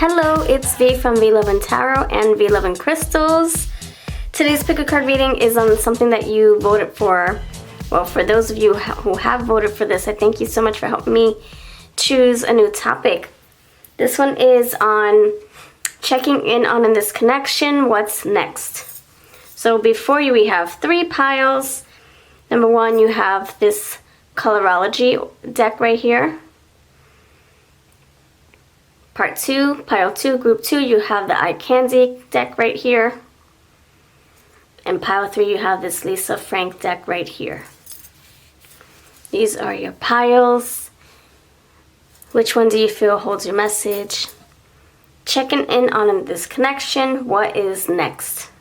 Hello, it's V from VLoveCrystals and VLoveCrystals. Today's pick a card reading is on something that you voted for. Well, for those of you who have voted for this, I thank you so much for helping me choose a new topic. This one is on checking in on this connection, what's next. So before you, we have 3 piles. Number 1, you have this colorology deck right here. Part 2, pile 2, group 2, you have the eye candy deck right here. And pile 3, you have this Lisa Frank deck right here. These are your piles. Which one do you feel holds your message? Checking in on this connection, what is next?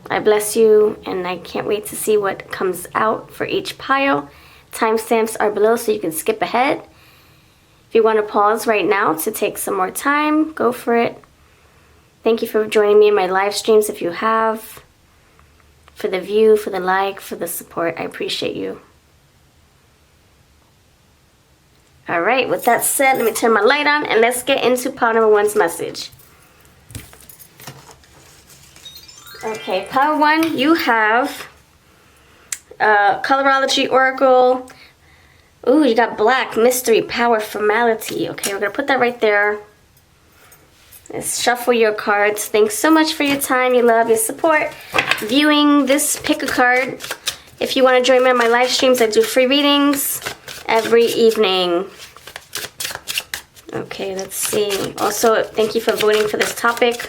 I bless you, and I can't wait to see what comes out for each pile. Timestamps are below so you can skip ahead. If you want to pause right now to take some more time, go for it. Thank you for joining me in my live streams if you have. For the view, for the like, for the support. I appreciate you. Alright, with that said, let me turn my light on and let's get into pile number 1's message. Okay, pile 1, you have Colorology Oracle. Ooh, you got black, mystery, power, formality. Okay, we're going to put that right there. Let's shuffle your cards. Thanks so much for your time, your love, your support. Viewing this pick a card. If you want to join me on my live streams, I do free readings every evening. Okay, let's see. Also, thank you for voting for this topic.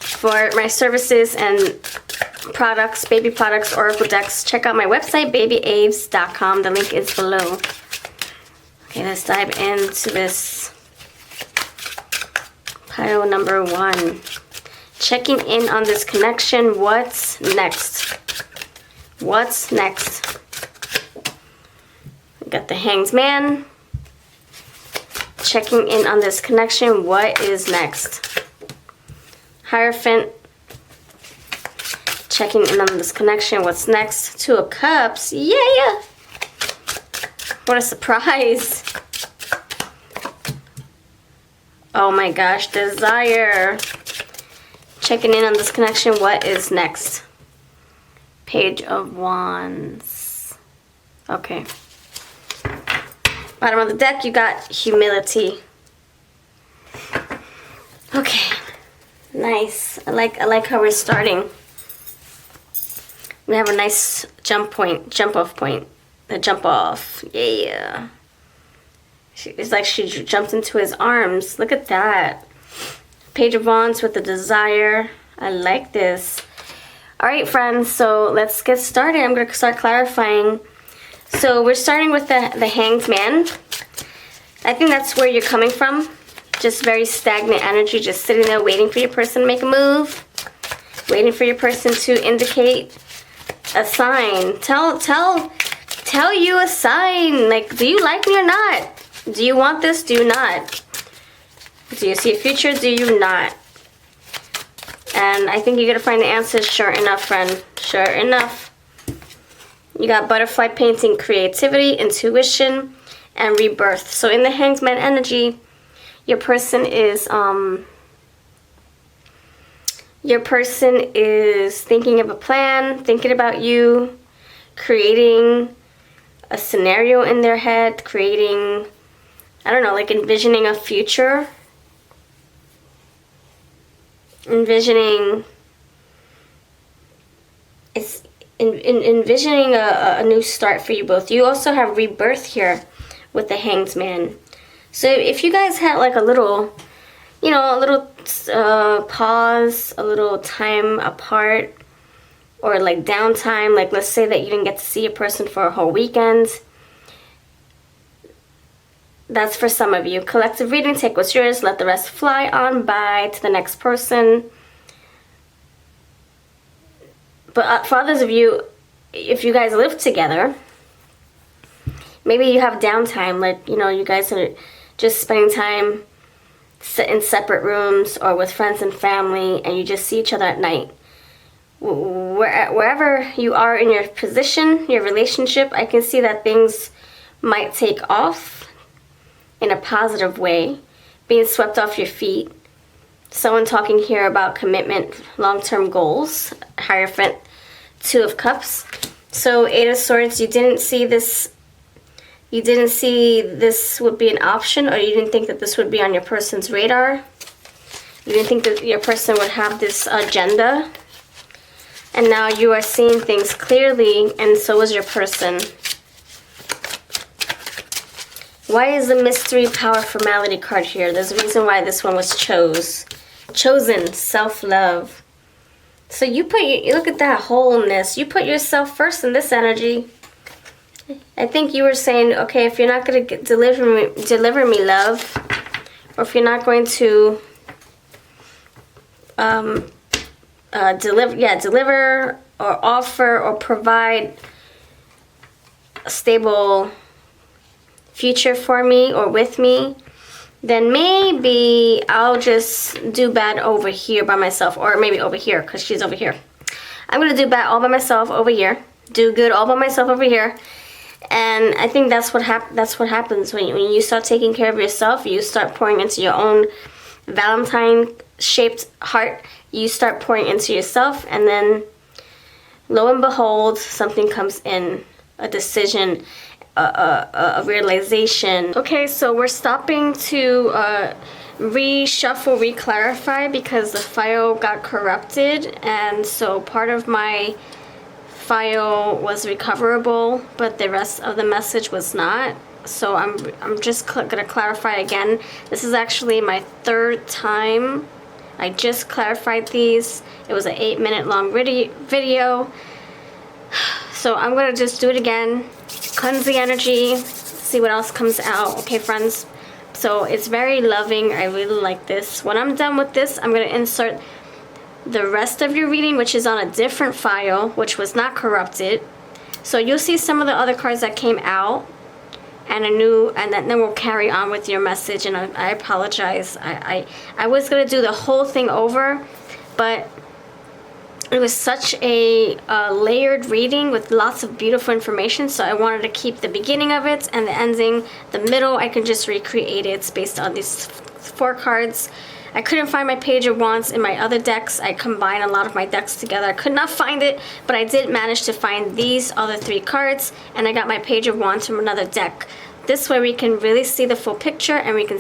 For my services and products, baby products, oracle decks, check out my website, babyaves.com. The link is below. Okay, let's dive into this pile number 1. Checking in on this connection. What's next? What's next? We got the Hanged Man. Checking in on this connection. What is next? Hierophant. Checking in on this connection. What's next? 2 of Cups. Yeah! What a surprise. Oh my gosh. Desire. Checking in on this connection. What is next? Page of Wands. Okay. Bottom of the deck, you got humility. Okay. Nice. I like how we're starting. We have a nice jump off point. The jump off. Yeah. It's like she jumped into his arms. Look at that. Page of Wands with the desire. I like this. Alright, friends. So let's get started. I'm going to start clarifying. So we're starting with the Hanged Man. I think that's where you're coming from. Just very stagnant energy. Just sitting there waiting for your person to make a move. Waiting for your person to indicate a sign. Tell you a sign. Like, do you like me or not? Do you want this? Do you not? Do you see a future? Do you not? And I think you're going to find the answers sure enough, friend. Sure enough. You got butterfly painting, creativity, intuition, and rebirth. So in the Hanged Man energy, your person is thinking of a plan, thinking about you, creating a scenario in their head, creating, I don't know, like envisioning a future. Envisioning a new start for you both. You also have rebirth here with the Hanged Man. So if you guys had like a little, you know, a little pause, a little time apart, or like downtime, like let's say that you didn't get to see a person for a whole weekend, that's for some of you. Collective reading, take what's yours, let the rest fly on by to the next person. But for others of you, if you guys live together, maybe you have downtime, like, you know, you guys are just spending time in separate rooms or with friends and family, and you just see each other at night. Wherever you are in your position, your relationship, I can see that things might take off in a positive way, being swept off your feet. Someone talking here about commitment, long-term goals, Hierophant, Two of Cups. So Eight of Swords, you didn't see this would be an option, or you didn't think that this would be on your person's radar. You didn't think that your person would have this agenda. And now you are seeing things clearly, and so is your person. Why is the Mystery, Power, Formality card here? There's a reason why this one was chosen. Self-love. So you look at that wholeness. You put yourself first in this energy. I think you were saying, okay, if you're not going to deliver me love, or if you're not going to deliver or offer or provide a stable future for me or with me, then maybe I'll just do bad over here by myself, or maybe over here, because she's over here. I'm going to do bad all by myself over here, do good all by myself over here. And I think that's what happens when you start taking care of yourself. You start pouring into your own Valentine-shaped heart. You start pouring into yourself, and then lo and behold, something comes in, a decision, a realization. Okay, so we're stopping to reshuffle, reclarify, because the file got corrupted, and so part of my file was recoverable, but the rest of the message was not. So I'm just gonna clarify again. This is actually my third time. I just clarified these. It was an 8-minute long video. So I'm gonna just do it again, cleanse the energy, see what else comes out. Okay, friends? So it's very loving. I really like this. When I'm done with this, I'm gonna insert the rest of your reading, which is on a different file, which was not corrupted. So you'll see some of the other cards that came out, and then we'll carry on with your message. And I apologize. I was gonna do the whole thing over, but it was such a layered reading with lots of beautiful information, so I wanted to keep the beginning of it and the ending. The middle, I can just recreate it. It's based on these 4 cards. I couldn't find my Page of Wands in my other decks. I combined a lot of my decks together. I could not find it, but I did manage to find these other 3 cards, and I got my Page of Wands from another deck. This way we can really see the full picture, and we can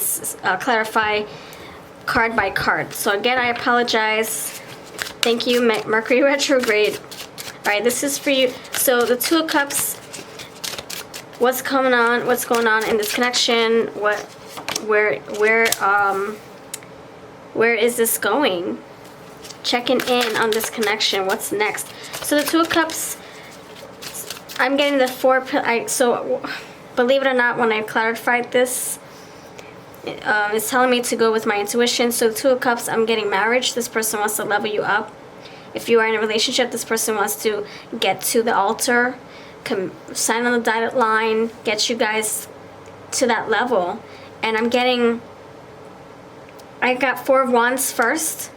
clarify card by card. So again, I apologize. Thank you, Mercury retrograde. All right, this is for you. So the Two of Cups, what's going on in this connection? Where is this going? Checking in on this connection. What's next? So the Two of Cups, I'm getting the 4. So believe it or not, when I clarified this, it's telling me to go with my intuition. So the Two of Cups, I'm getting marriage. This person wants to level you up. If you are in a relationship, this person wants to get to the altar, sign on the dotted line, get you guys to that level. And I got 4 of Wands first,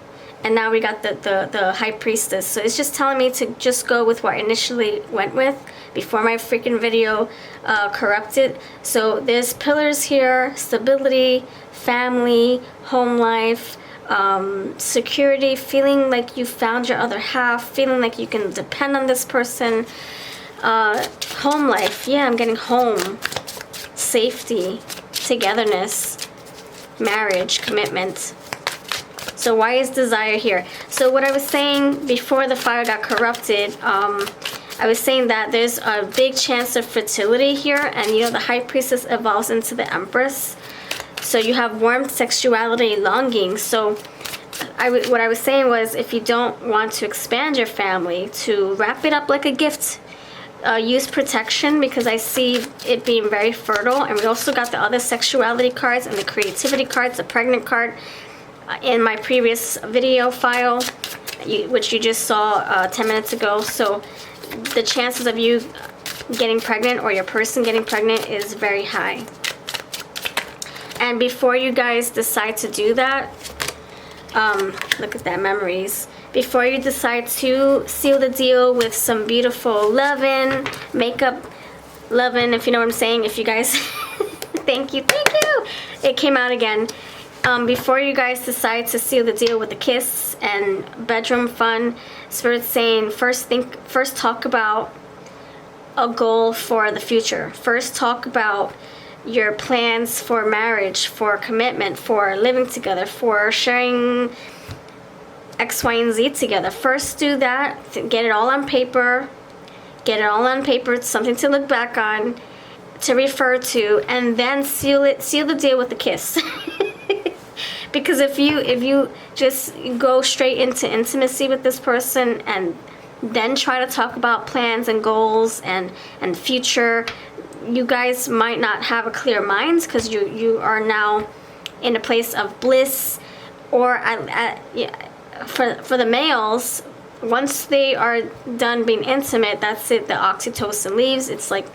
and now we got the High Priestess. So it's just telling me to just go with what I initially went with before my freaking video corrupted. So there's pillars here: stability, family, home life, security, feeling like you found your other half, feeling like you can depend on this person. Home life, yeah, I'm getting home, safety, togetherness, marriage, commitment. So why is desire here? So what I was saying before the fire got corrupted, I was saying that there's a big chance of fertility here, and you know, the High Priestess evolves into the Empress. So you have warmth, sexuality, longing. So what I was saying was, if you don't want to expand your family, to wrap it up like a gift, use protection, because I see it being very fertile. And we also got the other sexuality cards and the creativity cards, the pregnant card in my previous video file, which you just saw 10 minutes ago. So the chances of you getting pregnant or your person getting pregnant is very high. And before you guys decide to do that, look at that, memories. Before you decide to seal the deal with some beautiful loving, makeup loving, if you know what I'm saying, if you guys, thank you, it came out again. Before you guys decide to seal the deal with the kiss and bedroom fun, Spirit's saying first talk about a goal for the future. First talk about your plans for marriage, for commitment, for living together, for sharing X, Y, and Z together. First do that, get it all on paper. Get it all on paper, it's something to look back on, to refer to, and then seal the deal with the kiss. Because if you just go straight into intimacy with this person and then try to talk about plans and goals and future, you guys might not have a clear mind, because you are now in a place of bliss. Or for the males, once they are done being intimate, that's it. The oxytocin leaves. It's like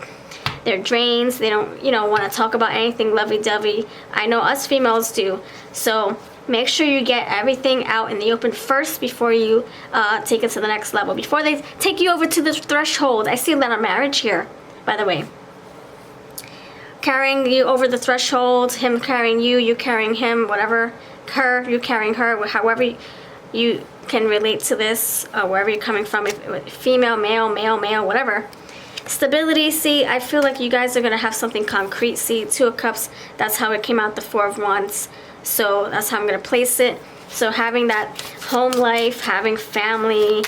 they're drained. They don't want to talk about anything lovey-dovey. I know us females do. So make sure you get everything out in the open first before you take it to the next level. Before they take you over to the threshold. I see that on marriage here, by the way. Carrying you over the threshold, him carrying you, you carrying him, whatever. Her, you carrying her, however you can relate to this, wherever you're coming from, if female, male, whatever. Stability, see, I feel like you guys are going to have something concrete. See, Two of Cups, that's how it came out, the Four of Wands. So that's how I'm going to place it. So having that home life, having family.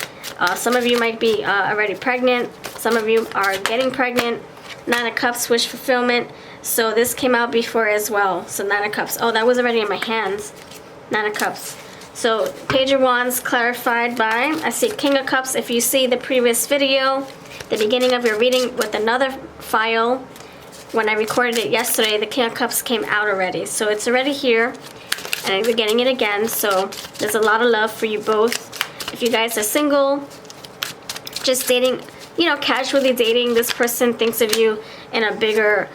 Some of you might be already pregnant. Some of you are getting pregnant. Nine of Cups, wish fulfillment. So this came out before as well. So Nine of Cups. Oh, that was already in my hands. Nine of Cups. So Page of Wands clarified by, I see King of Cups. If you see the previous video, the beginning of your reading with another file, when I recorded it yesterday, the King of Cups came out already. So it's already here, and I'm getting it again. So there's a lot of love for you both. If you guys are single, just dating, casually dating, this person thinks of you in a bigger,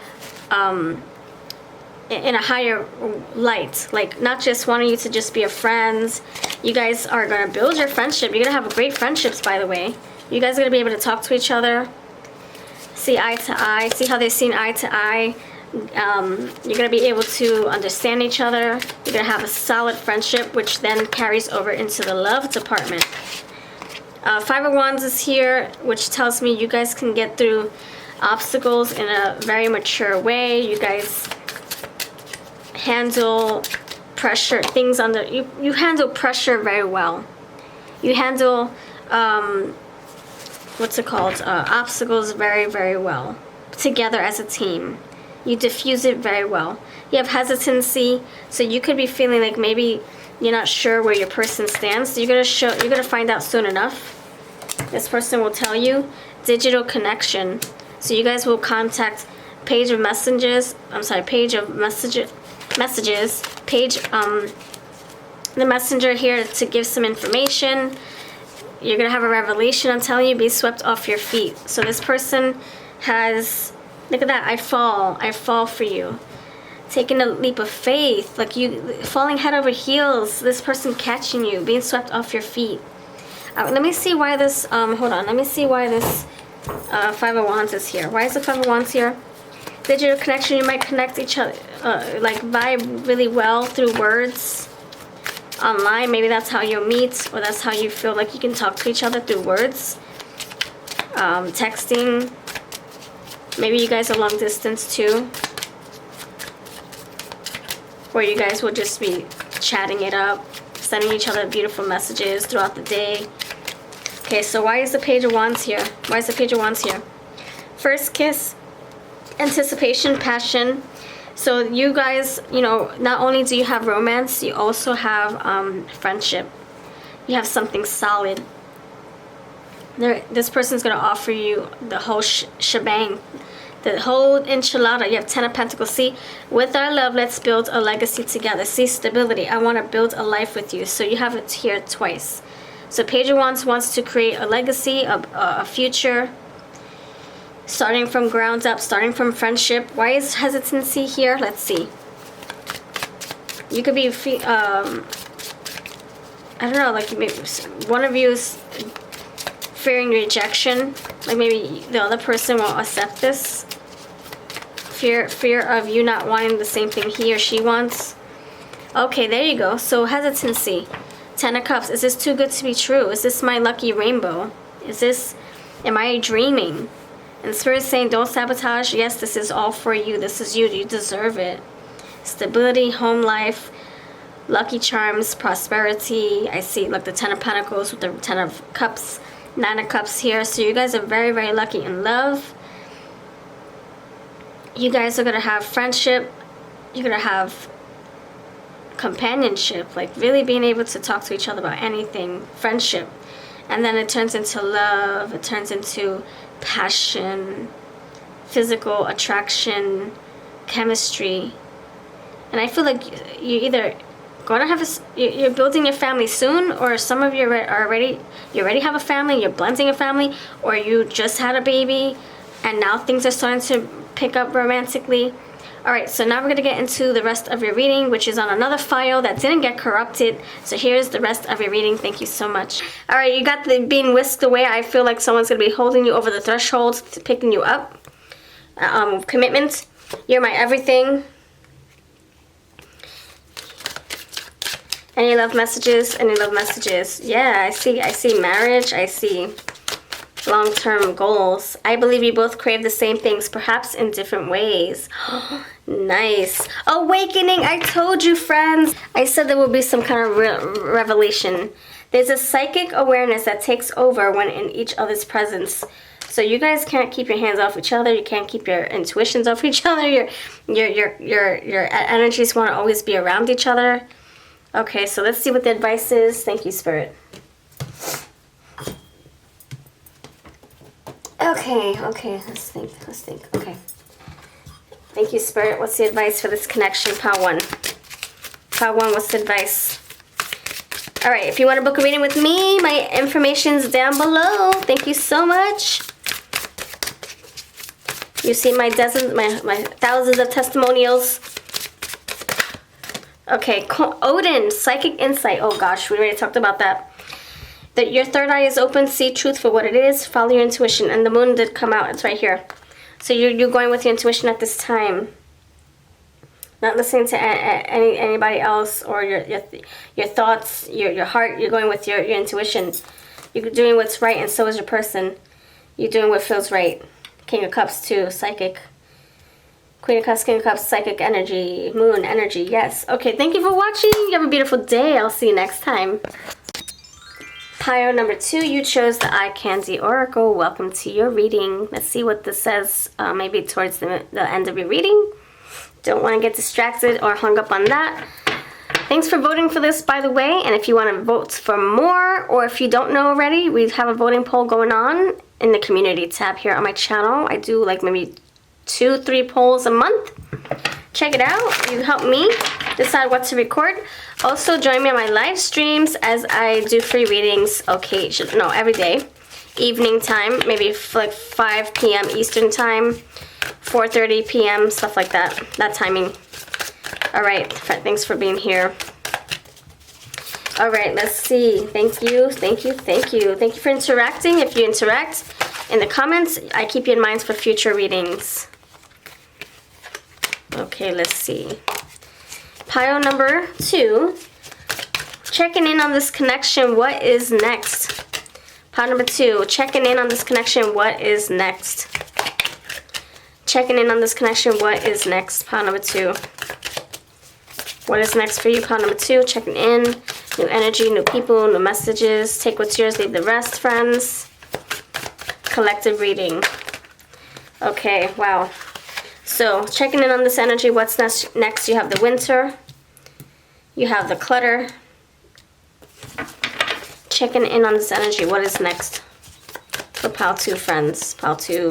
in a higher light, like not just wanting you to just be a friend. You guys are going to build your friendship. You're going to have great friendships, by the way. You guys are going to be able to talk to each other, see eye to eye, see how they're seeing eye to eye. You're going to be able to understand each other. You're going to have a solid friendship, which then carries over into the love department. Five of Wands is here, which tells me you guys can get through obstacles in a very mature way. You guys handle pressure, things under you handle pressure very well. You handle what's it called, obstacles very, very well together as a team. You diffuse it very well. You have hesitancy, so you could be feeling like maybe you're not sure where your person stands. So you're gonna find out soon enough. This person will tell you. Digital connection, so you guys will contact Page of Messages. Page of Messages. The messenger here to give some information. You're gonna have a revelation. I'm telling you, be swept off your feet. So this person has, look at that, I fall for you. Taking a leap of faith, like you falling head over heels. This person catching you, being swept off your feet. Let me see why this, hold on, let me see why this Five of Wands is here. Why is the Five of Wands here? Digital connection, you might connect each other, like vibe really well through words online. Maybe that's how you'll meet, or that's how you feel like you can talk to each other, through words. Texting. Maybe you guys are long distance too, where you guys will just be chatting it up, sending each other beautiful messages throughout the day. Okay, so why is the Page of Wands here? Why is the Page of Wands here? First kiss, anticipation, passion. So you guys, not only do you have romance, you also have friendship. You have something solid. This person's going to offer you the whole shebang, the whole enchilada. You have Ten of Pentacles. See, with our love, let's build a legacy together. See, stability. I want to build a life with you. So you have it here twice. So Page of Wands wants to create a legacy, a future, starting from ground up, starting from friendship. Why is hesitancy here? Let's see. You could be, I don't know, like maybe one of you is fearing rejection. Like maybe the other person won't accept this. Fear of you not wanting the same thing he or she wants. Okay, there you go. So hesitancy. 10 of Cups. Is this too good to be true? Is this my lucky rainbow? Am I dreaming? And Spirit's saying, don't sabotage. Yes, this is all for you. This is you. You deserve it. Stability, home life, lucky charms, prosperity. I see, look, the 10 of Pentacles with the 10 of Cups, 9 of Cups here. So you guys are very, very lucky in love. You guys are going to have friendship. You're going to have companionship, like really being able to talk to each other about anything. Friendship. And then it turns into love. It turns into passion, physical attraction, chemistry. And I feel like you're either going to have you're building your family soon, or some of you you already have a family, you're blending a family, or you just had a baby and now things are starting to pick up romantically. Alright, so now we're going to get into the rest of your reading, which is on another file that didn't get corrupted. So here's the rest of your reading. Thank you so much. Alright, you got the being whisked away. I feel like someone's going to be holding you over the threshold, picking you up. Commitment. You're my everything. Any love messages? Any love messages? Yeah, I see marriage. I see long-term goals. I believe you both crave the same things, perhaps in different ways. Nice. Awakening. I told you, friends. I said there will be some kind of revelation. There's a psychic awareness that takes over when in each other's presence. So you guys can't keep your hands off each other. You can't keep your intuitions off each other. Your energies want to always be around each other. Okay, so let's see what the advice is. Thank you, Spirit. Okay, let's think, okay. Thank you, Spirit. What's the advice for this connection? Pile 1. Pile 1, what's the advice? Alright, if you want to book a reading with me, my information's down below. Thank you so much. You see my dozens, my thousands of testimonials. Okay, Odin, psychic insight. Oh gosh, we already talked about that. That your third eye is open, see truth for what it is, follow your intuition. And the moon did come out, it's right here. So you're going with your intuition at this time. Not listening to anybody else or your thoughts, your heart. You're going with your intuition. You're doing what's right, and so is your person. You're doing what feels right. King of Cups too, psychic. Queen of Cups, King of Cups, psychic energy, moon energy, yes. Okay, thank you for watching. You have a beautiful day. I'll see you next time. Pile number 2, you chose the Eye Candy Oracle. Welcome to your reading. Let's see what this says maybe towards the end of your reading. Don't want to get distracted or hung up on that. Thanks for voting for this, by the way. And if you want to vote for more, or if you don't know already, we have a voting poll going on in the community tab here on my channel. I do like maybe 2-3 polls a month. Check it out. You help me decide what to record. Also, join me on my live streams as I do free readings every day. Evening time, maybe like 5 p.m. Eastern time, 4:30 p.m., stuff like that. That timing. Alright, thanks for being here. Alright, let's see. Thank you for interacting. If you interact in the comments, I keep you in mind for future readings. Okay, let's see. Pile number 2. Checking in on this connection. What is next? Pile number 2. Checking in on this connection. What is next? Checking in on this connection. What is next? Pile number 2. What is next for you? Pile number 2. Checking in. New energy, new people, new messages. Take what's yours, leave the rest, friends. Collective reading. Okay, wow. So, checking in on this energy. What's next? You have the winter. You have the clutter. Checking in on this energy. What is next for pile 2, friends? Pile 2.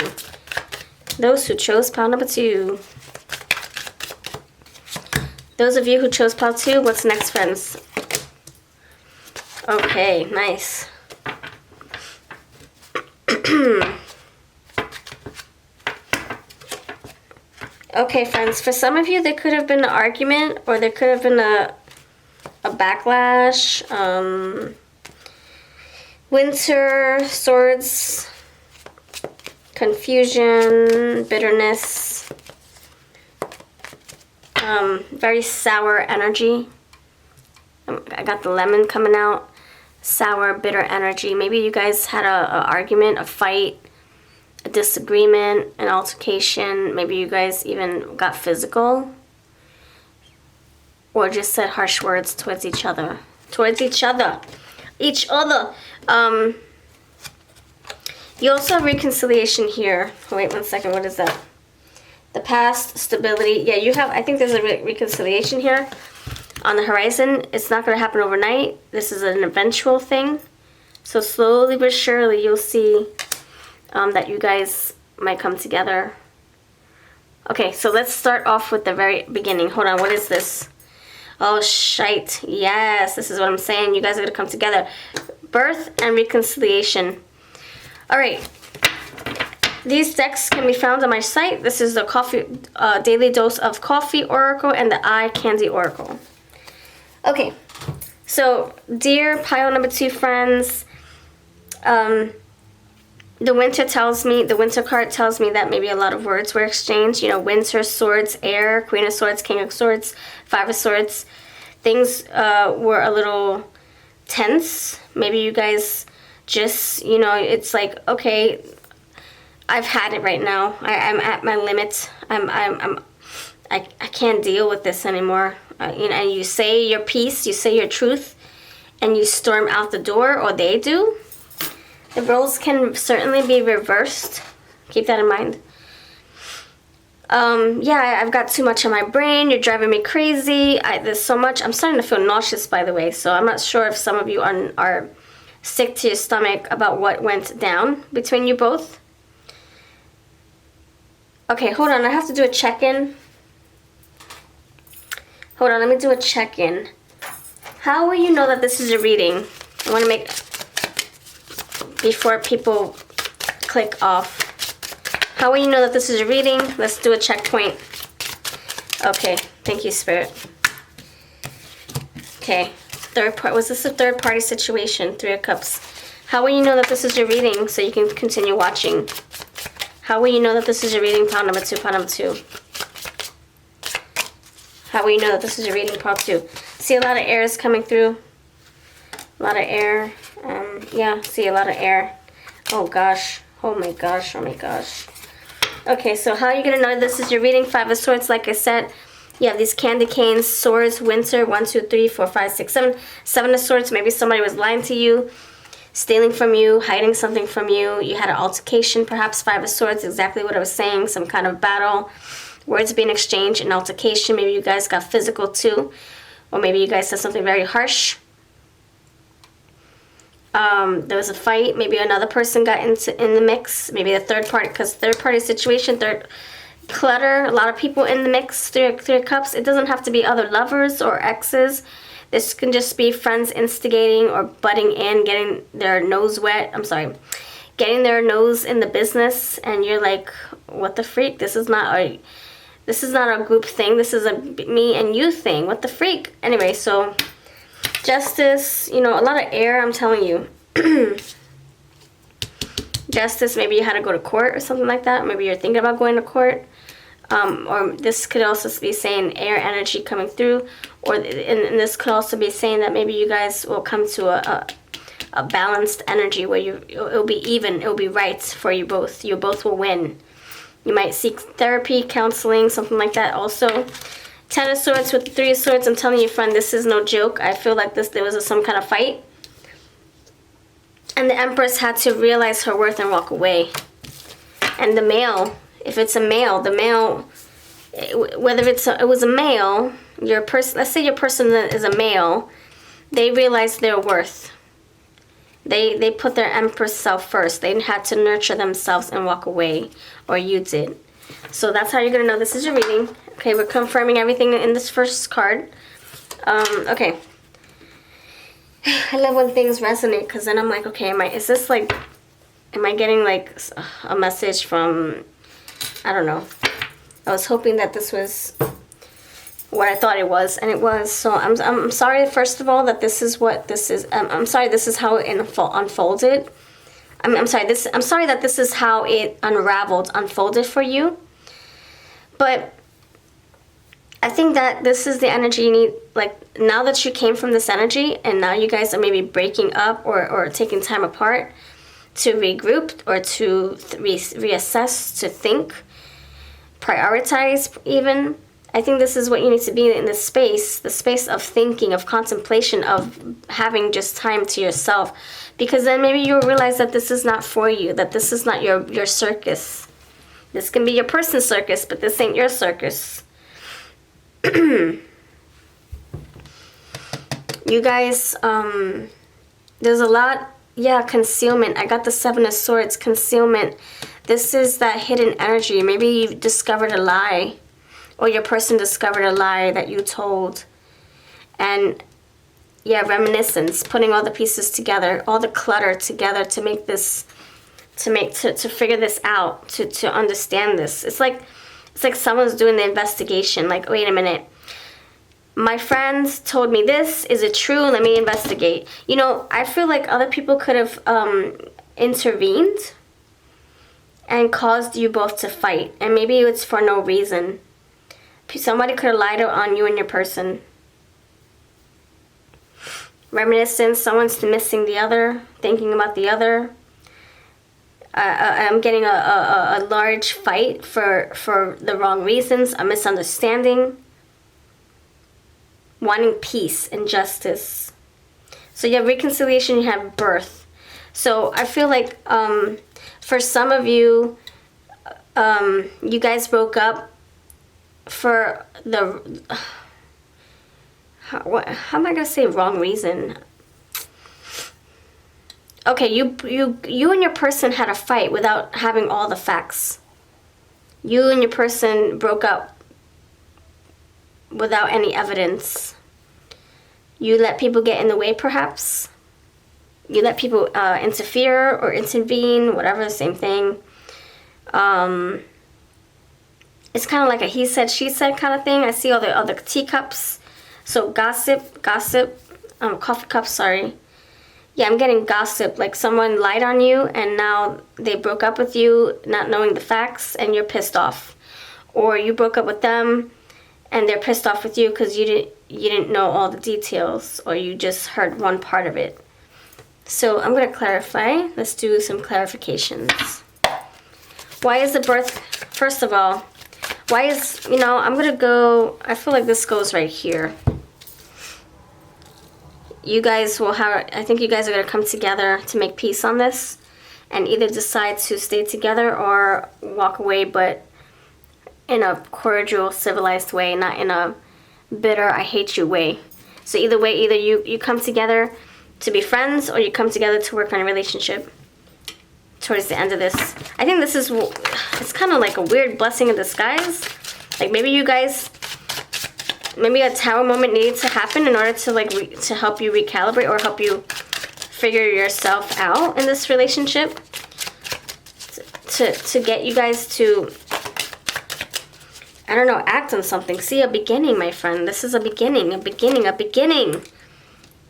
Those who chose pile number 2. Those of you who chose pile 2, what's next, friends? Okay, nice. Okay, friends, for some of you, there could have been an argument, or there could have been a backlash. Winter, swords, confusion, bitterness. Very sour energy. I got the lemon coming out. Sour, bitter energy. Maybe you guys had a argument, a fight, a disagreement, an altercation. Maybe you guys even got physical. Or just said harsh words towards each other. You also have reconciliation here. Oh, wait 1 second. What is that? The past, stability. Yeah, you have, I think there's a reconciliation here on the horizon. It's not going to happen overnight. This is an eventual thing. So slowly but surely you'll see that you guys might come together. Okay, so let's start off with the very beginning. Hold on, what is this? Oh, shite. Yes, this is what I'm saying. You guys are going to come together. Birth and reconciliation. All right. These decks can be found on my site. This is the coffee daily dose of coffee oracle and the eye candy oracle. Okay. So, dear pile number 2 friends, the winter card tells me that maybe a lot of words were exchanged. You know, winter, swords, air, queen of swords, king of swords, 5 of swords. Things were a little tense. Maybe you guys just, you know, it's like, okay, I've had it right now. I'm at my limit. I can't deal with this anymore. You know, and you say your piece, you say your truth, and you storm out the door, or they do. The roles can certainly be reversed. Keep that in mind. Yeah, I've got too much on my brain. You're driving me crazy. There's so much. I'm starting to feel nauseous, by the way. So I'm not sure if some of you are sick to your stomach about what went down between you both. Okay, hold on. I have to do a check-in. Hold on. Let me do a check-in. How will you know that this is a reading? I want to make... Before people click off. How will you know that this is a reading? Let's do a checkpoint. Okay, thank you, Spirit. Okay, was this a third party situation? 3 of Cups. How will you know that this is your reading so you can continue watching? How will you know that this is your reading? Pile number 2, pile number 2. How will you know that this is your reading? Pile 2. See a lot of air is coming through. A lot of air. Yeah, see a lot of air. Oh gosh. Oh my gosh. Oh my gosh. Okay, so how are you going to know this is your reading? 5 of Swords, like I said. You have these candy canes, swords, winter, 1, 2, 3, 4, 5, 6, 7. 7 of Swords, maybe somebody was lying to you, stealing from you, hiding something from you. You had an altercation, perhaps. 5 of Swords, exactly what I was saying. Some kind of battle. Words being exchanged, an altercation. Maybe you guys got physical too. Or maybe you guys said something very harsh. There was a fight. Maybe another person got in the mix. Maybe a third party, because third party situation, clutter. A lot of people in the mix. 3 of Cups. It doesn't have to be other lovers or exes. This can just be friends instigating or butting in, getting their nose wet. I'm sorry, getting their nose in the business, and you're like, what the freak? This is not a group thing. This is a me and you thing. What the freak? Anyway, so. Justice, you know, a lot of air, I'm telling you. Justice, maybe you had to go to court or something like that. Maybe you're thinking about going to court. Or this could also be saying air energy coming through. Or and this could also be saying that maybe you guys will come to a balanced energy where it'll be even, it'll be right for you both. You both will win. You might seek therapy, counseling, something like that also. 10 of Swords with 3 of Swords. I'm telling you, friend, this is no joke. I feel like there was some kind of fight. And the Empress had to realize her worth and walk away. And the male, if it's a male, the male, whether it was a male, let's say your person is a male, they realize their worth. They put their Empress self first. They had to nurture themselves and walk away, or you did. So that's how you're going to know this is your reading. Okay, we're confirming everything in this first card. Okay. I love when things resonate, because then I'm like, okay, am I getting like a message from, I don't know. I was hoping that this was what I thought it was, and it was. So I'm sorry, first of all, that this is what this is. I'm sorry this is how it unfolded. I'm sorry that this is how it unfolded for you. But I think that this is the energy you need, like, now that you came from this energy and now you guys are maybe breaking up or taking time apart to regroup or to reassess, to think, prioritize even. I think this is what you need to be in this space, the space of thinking, of contemplation, of having just time to yourself. Because then maybe you'll realize that this is not for you, that this is not your circus. This can be your person's circus, but this ain't your circus. You guys, there's a lot, concealment. I got the 7 of Swords, concealment. This is that hidden energy. Maybe you discovered a lie, or your person discovered a lie that you told. And reminiscence, putting all the pieces together, all the clutter together to make this, to figure this out, to understand this. It's like someone's doing the investigation. Like, wait a minute. My friends told me this. Is it true? Let me investigate. You know, I feel like other people could have intervened and caused you both to fight. And maybe it's for no reason. Somebody could have lied on you and your person. Reminiscence. Someone's missing the other. Thinking about the other. I'm getting a large fight for the wrong reasons, a misunderstanding, wanting peace and justice. So you have reconciliation, you have birth. So I feel like for some of you, you guys broke up for the, how am I going to say wrong reason? Okay, you and your person had a fight without having all the facts. You and your person broke up without any evidence. You let people get in the way, perhaps. You let people interfere or intervene, whatever, the same thing. It's kind of like a he said, she said kind of thing. I see all the teacups. So gossip, coffee cups, sorry. Yeah, I'm getting gossip, like someone lied on you and now they broke up with you not knowing the facts and you're pissed off. Or you broke up with them and they're pissed off with you because you didn't know all the details, or you just heard one part of it. So I'm going to clarify. Let's do some clarifications. Why is the birth, first of all, why is, I'm going to go, I feel like this goes right here. You guys will have, I think you guys are going to come together to make peace on this and either decide to stay together or walk away, but in a cordial, civilized way, not in a bitter, I hate you way. So either way, either you come together to be friends or you come together to work on a relationship towards the end of this. I think this is, it's kind of like a weird blessing in disguise. Like maybe you guys, maybe a tower moment needed to happen in order to to help you recalibrate or help you figure yourself out in this relationship. To get you guys to, I don't know, act on something. See, a beginning, my friend. This is a beginning, a beginning, a beginning.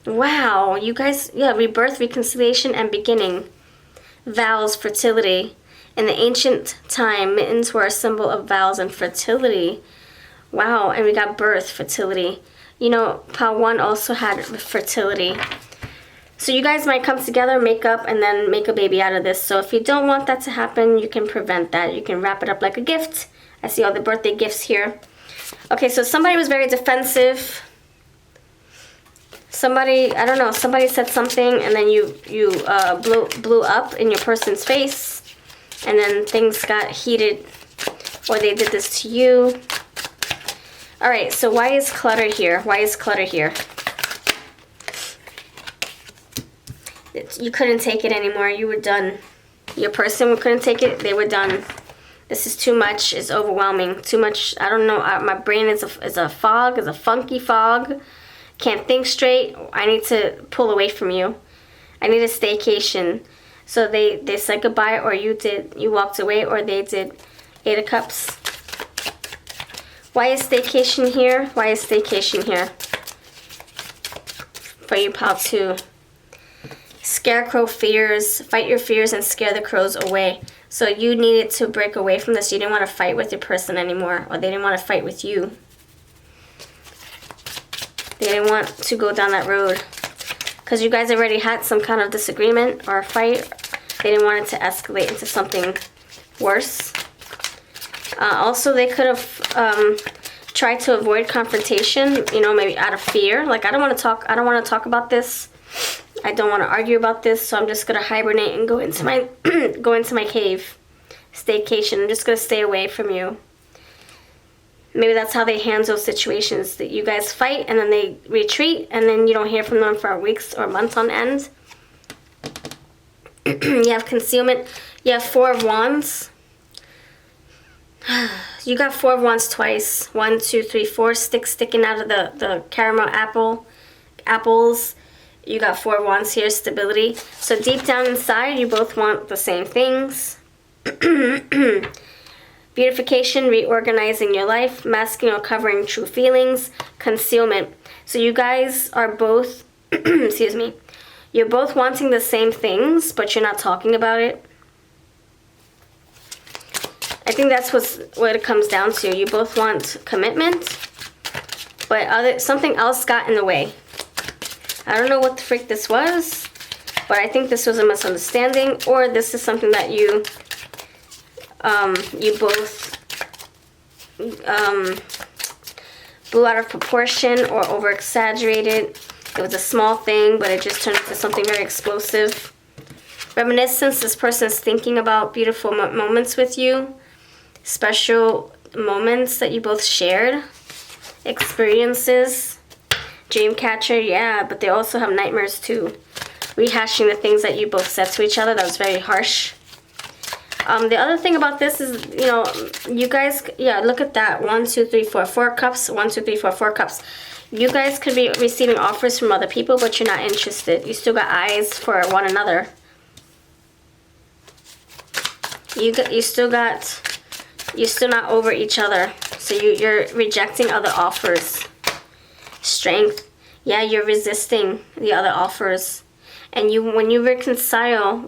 Wow, you guys, rebirth, reconciliation, and beginning. Vows, fertility. In the ancient time, mittens were a symbol of vows and fertility. Wow, and we got birth, fertility. Pile 1 also had fertility. So you guys might come together, make up, and then make a baby out of this. So if you don't want that to happen, you can prevent that. You can wrap it up like a gift. I see all the birthday gifts here. Okay, so somebody was very defensive. Somebody, I don't know, somebody said something and then you blew up in your person's face. And then things got heated, or they did this to you. All right, so why is clutter here? Why is clutter here? You couldn't take it anymore. You were done. Your person couldn't take it. They were done. This is too much. It's overwhelming. Too much. I don't know. My brain is a fog. Is a funky fog. Can't think straight. I need to pull away from you. I need a staycation. So they said goodbye, or you did. You walked away, or they did. 8 of Cups. Why is staycation here? Why is staycation here? For you, pile 2. Scarecrow fears. Fight your fears and scare the crows away. So you needed to break away from this. You didn't want to fight with your person anymore, or they didn't want to fight with you. They didn't want to go down that road. Because you guys already had some kind of disagreement or a fight. They didn't want it to escalate into something worse. Also, they could have tried to avoid confrontation, you know, maybe out of fear. Like, I don't want to talk about this. I don't want to argue about this, so I'm just going to hibernate and go into my cave. Staycation. I'm just going to stay away from you. Maybe that's how they handle situations, that you guys fight and then they retreat and then you don't hear from them for weeks or months on end. You have concealment. You have 4 of Wands. You got 4 of Wands twice. 1, 2, 3, 4 sticks sticking out of the caramel apples. You got 4 of Wands here, stability. So deep down inside, you both want the same things. Beautification, reorganizing your life, masking or covering true feelings, concealment. So you guys are both, excuse me, you're both wanting the same things, but you're not talking about it. I think that's what it comes down to. You both want commitment, but something else got in the way. I don't know what the freak this was, but I think this was a misunderstanding, or this is something that you both blew out of proportion or over-exaggerated. It was a small thing, but it just turned into something very explosive. Reminiscence, this person's thinking about beautiful moments with you. Special moments that you both shared. Experiences. Dreamcatcher, yeah, but they also have nightmares too. Rehashing the things that you both said to each other. That was very harsh. The other thing about this is, you know, you guys, yeah, look at that. 1, 2, 3, 4, 4 cups. 1, 2, 3, 4, 4 cups. You guys could be receiving offers from other people, but you're not interested. You still got eyes for one another. You're still not over each other. So you're rejecting other offers. Strength. Yeah, you're resisting the other offers. And when you reconcile,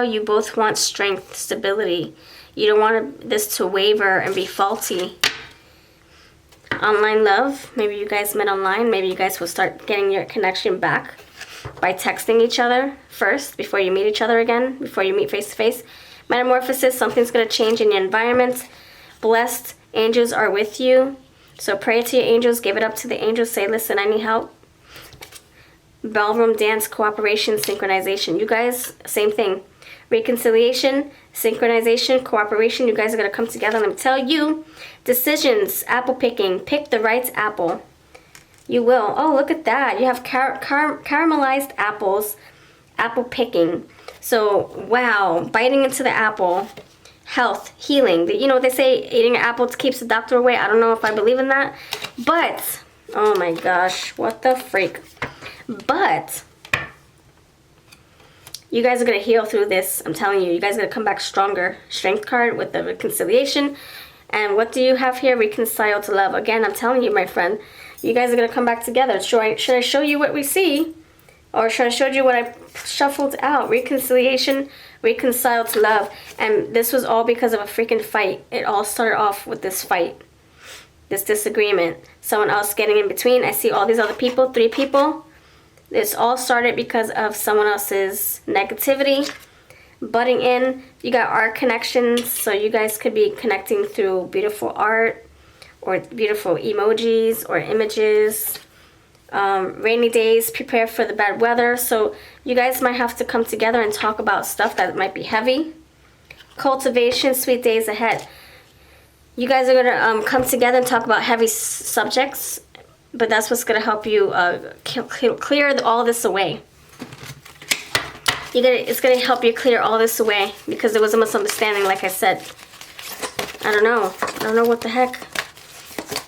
you both want strength, stability. You don't want this to waver and be faulty. Online love. Maybe you guys met online. Maybe you guys will start getting your connection back by texting each other first before you meet each other again, before you meet face to face. Metamorphosis. Something's going to change in your environment. Blessed. Angels are with you. So pray to your angels. Give it up to the angels. Say, listen, I need help. Ballroom dance, cooperation, synchronization. You guys, same thing. Reconciliation, synchronization, cooperation. You guys are going to come together. Let me tell you. Decisions, apple picking. Pick the right apple. You will. Oh, look at that. You have caramelized apples. Apple picking. So, wow. Biting into the apple. Health, healing. You know what they say? Eating an apple keeps the doctor away. I don't know if I believe in that. But, oh my gosh. What the freak. But you guys are going to heal through this. I'm telling you. You guys are going to come back stronger. Strength card with the reconciliation. And what do you have here? Reconcile to love. Again, I'm telling you, my friend. You guys are going to come back together. Should I show you what we see? Or should I show you what I shuffled out? Reconciliation, reconcile to love. And this was all because of a freaking fight. It all started off with this fight. This disagreement. Someone else getting in between. I see all these other people. 3 people. This all started because of someone else's negativity, butting in. You got art connections, so you guys could be connecting through beautiful art or beautiful emojis or images. Rainy days, prepare for the bad weather. So you guys might have to come together and talk about stuff that might be heavy. Cultivation, sweet days ahead. You guys are going to come together and talk about heavy subjects. But that's what's going to help you clear all this away. It's going to help you clear all this away. Because there was a misunderstanding, like I said. I don't know what the heck.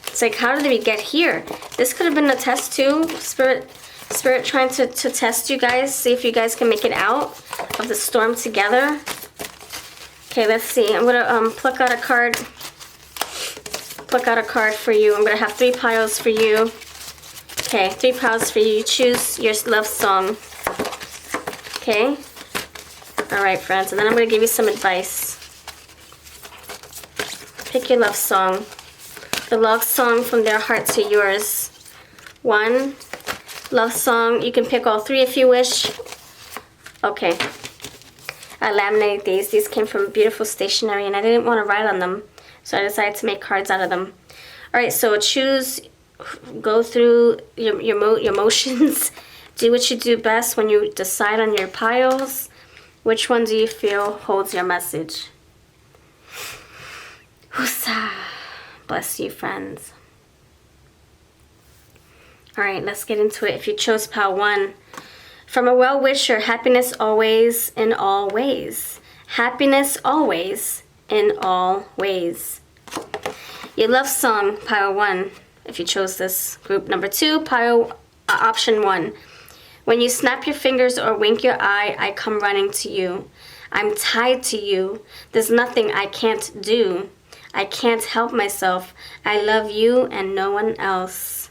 It's like, how did we get here? This could have been a test too. Spirit trying to test you guys. See if you guys can make it out of the storm together. Okay, let's see. I'm going to pluck out a card. Pluck out a card for you. I'm going to have 3 piles for you. Okay, 3 piles for you. Choose your love song. Okay? Alright, friends. And then I'm going to give you some advice. Pick your love song. The love song from their heart to yours. 1. Love song. You can pick all 3 if you wish. Okay. I laminated these. These came from beautiful stationery and I didn't want to write on them. So I decided to make cards out of them. Alright, so choose, go through your motions. Do what you do best when you decide on your piles. Which one do you feel holds your message? Whoosa. Bless you, friends. Alright, let's get into it. If you chose pile 1, from a well-wisher, happiness always in all ways. Happiness always in all ways. Your love song, pile 1, if you chose this group. Number 2, pile option 1. When you snap your fingers or wink your eye, I come running to you. I'm tied to you. There's nothing I can't do. I can't help myself. I love you and no one else.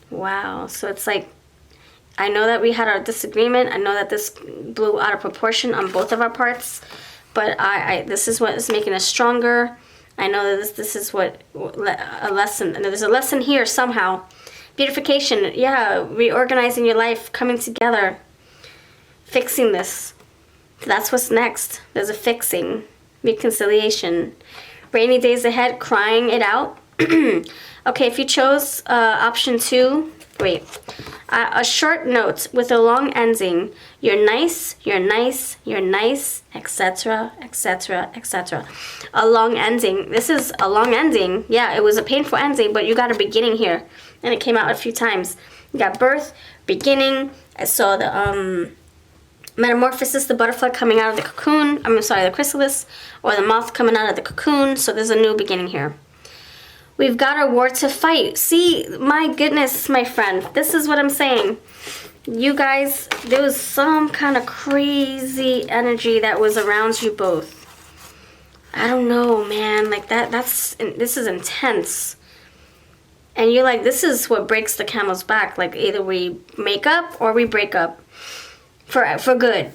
Wow. So it's like, I know that we had our disagreement. I know that this blew out of proportion on both of our parts. But this is what is making us stronger. I know that this is what a lesson. And there's a lesson here somehow. Beautification. Yeah. Reorganizing your life. Coming together. Fixing this. That's what's next. There's a fixing. Reconciliation. Rainy days ahead, crying it out. Okay, if you chose option 2, wait. A short note with a long ending. You're nice, you're nice, you're nice, etc., etc., etc. A long ending. This is a long ending. Yeah, it was a painful ending, but you got a beginning here. And it came out a few times. You got birth, beginning. I saw the metamorphosis, the butterfly coming out of the cocoon. I'm sorry, the chrysalis, or the moth coming out of the cocoon. So there's a new beginning here. We've got a war to fight. See, my goodness, my friend. This is what I'm saying. You guys, there was some kind of crazy energy that was around you both. I don't know, man. Like this is intense. And you're like, this is what breaks the camel's back. Like either we make up or we break up. For good.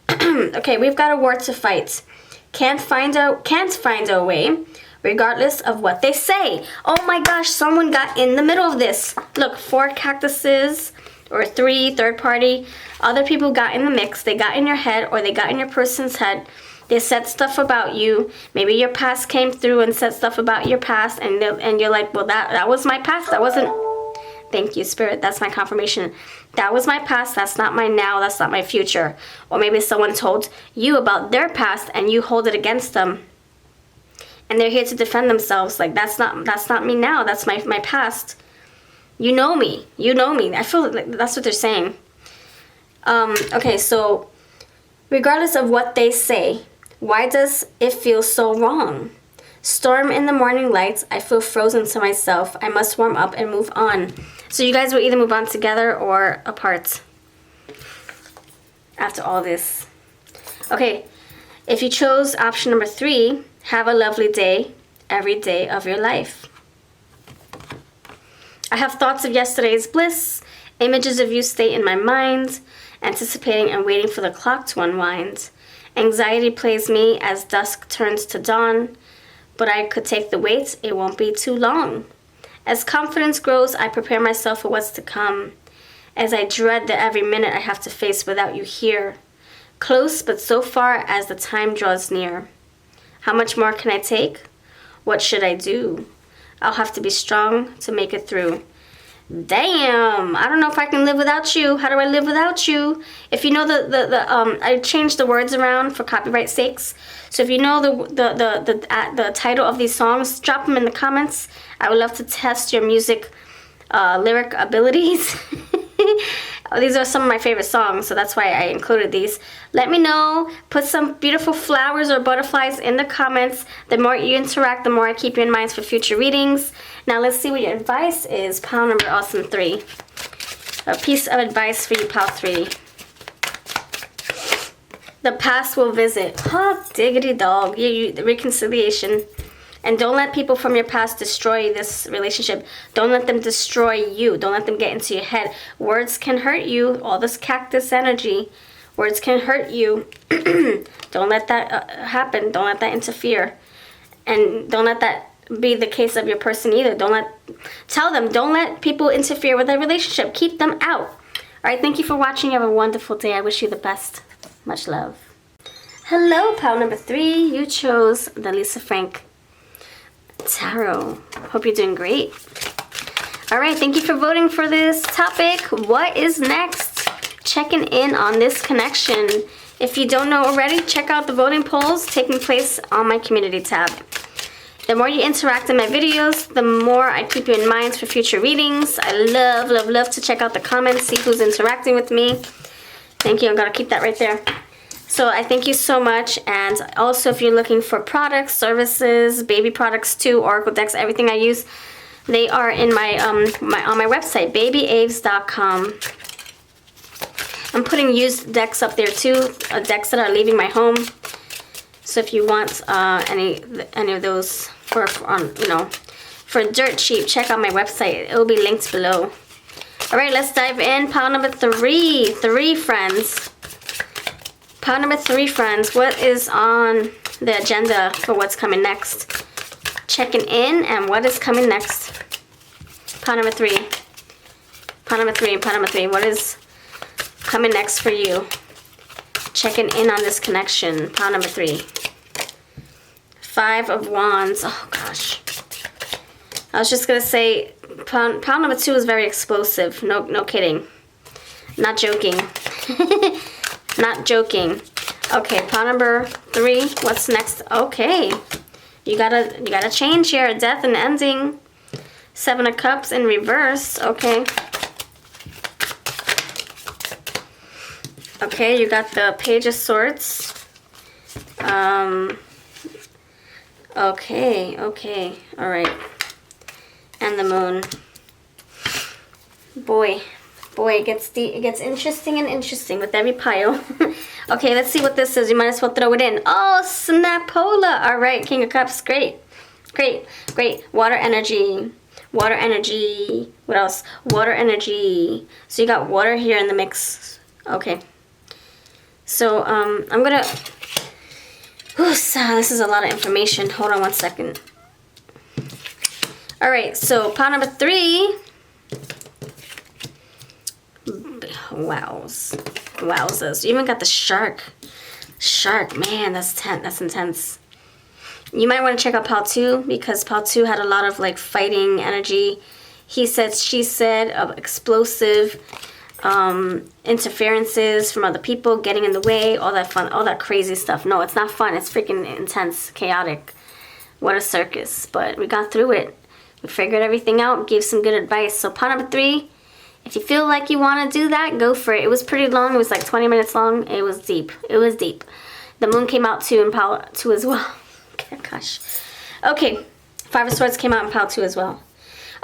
Okay, we've got a war to fight. Can't find our way, regardless of what they say. Oh my gosh, someone got in the middle of this. Look, 4 cactuses, or 3, third party. Other people got in the mix. They got in your head, or they got in your person's head. They said stuff about you. Maybe your past came through and said stuff about your past, and you're like, well, that was my past. That wasn't. Thank you, Spirit. That's my confirmation. That was my past. That's not my now. That's not my future. Or maybe someone told you about their past and you hold it against them. And they're here to defend themselves. Like, that's not me now. That's my past. You know me. You know me. I feel like that's what they're saying. Okay, so regardless of what they say, why does it feel so wrong? Storm in the morning lights, I feel frozen to myself. I must warm up and move on. So you guys will either move on together or apart after all this. Okay, if you chose option number 3, have a lovely day every day of your life. I have thoughts of yesterday's bliss. Images of you stay in my mind, anticipating and waiting for the clock to unwind. Anxiety plays me as dusk turns to dawn. But I could take the wait, it won't be too long. As confidence grows, I prepare myself for what's to come. As I dread the every minute I have to face without you here. Close, but so far as the time draws near. How much more can I take? What should I do? I'll have to be strong to make it through. Damn, I don't know if I can live without you. How do I live without you? If you know I changed the words around for copyright sakes. So if you know the title of these songs, drop them in the comments. I would love to test your music lyric abilities. These are some of my favorite songs, so that's why I included these. Let me know. Put some beautiful flowers or butterflies in the comments. The more you interact, the more I keep you in mind for future readings. Now let's see what your advice is. Pile number awesome 3. A piece of advice for you, pile 3. The past will visit. Huh, diggity dog. The reconciliation. And don't let people from your past destroy this relationship. Don't let them destroy you. Don't let them get into your head. Words can hurt you. All this cactus energy. Words can hurt you. Don't let that happen. Don't let that interfere. And don't let that be the case of your person either. Tell them, don't let people interfere with their relationship. Keep them out. All right, thank you for watching. You have a wonderful day. I wish you the best. Much love. Hello, pile number 3. You chose the Lisa Frank Tarot. Hope you're doing great. All right, thank you for voting for this topic. What is next? Checking in on this connection. If you don't know already, check out the voting polls taking place on my community tab. The more you interact in my videos, the more I keep you in mind for future readings. I love, love, love to check out the comments, see who's interacting with me. Thank you. I'm going to keep that right there. So I thank you so much. And also, if you're looking for products, services, baby products too, oracle decks, everything I use, they are in my on my website, babyaves.com. I'm putting used decks up there too, decks that are leaving my home. So if you want any of those for dirt cheap, check out my website. It will be linked below. All right, let's dive in. Pile number 3, 3 friends. Pile number 3 friends. What is on the agenda for what's coming next? Checking in and what is coming next. Pile number 3. Pile number 3. Pile number 3. What is coming next for you? Checking in on this connection. Pile number 3. 5 of Wands. Oh gosh. I was just gonna say, pile number 2 is very explosive. No kidding. Not joking. Not joking. Okay, pile number 3. What's next? Okay. You gotta change here. Death and ending. 7 of Cups in reverse. Okay. Okay, you got the Page of Swords. Okay. All right. And the Moon. Boy, it gets interesting and interesting with every pile. Okay, let's see what this is. You might as well throw it in. Oh, Snapola. All right, King of Cups. Great. Water energy. Water energy. What else? Water energy. So you got water here in the mix. Okay. So I'm gonna. This is a lot of information. Hold on one second. All right. So pile number 3. Wowzers. You even got the shark. Man, that's intense. You might want to check out pile 2 because pile 2 had a lot of like fighting energy. He said, she said, of explosive interferences from other people, getting in the way, all that fun, all that crazy stuff. No, it's not fun. It's freaking intense, chaotic. What a circus. But we got through it. We figured everything out, gave some good advice. So pile number 3, if you feel like you want to do that, go for it. It was pretty long. It was like 20 minutes long. It was deep. The Moon came out too in pile 2 as well. Gosh. Okay. 5 of Swords came out in pile 2 as well.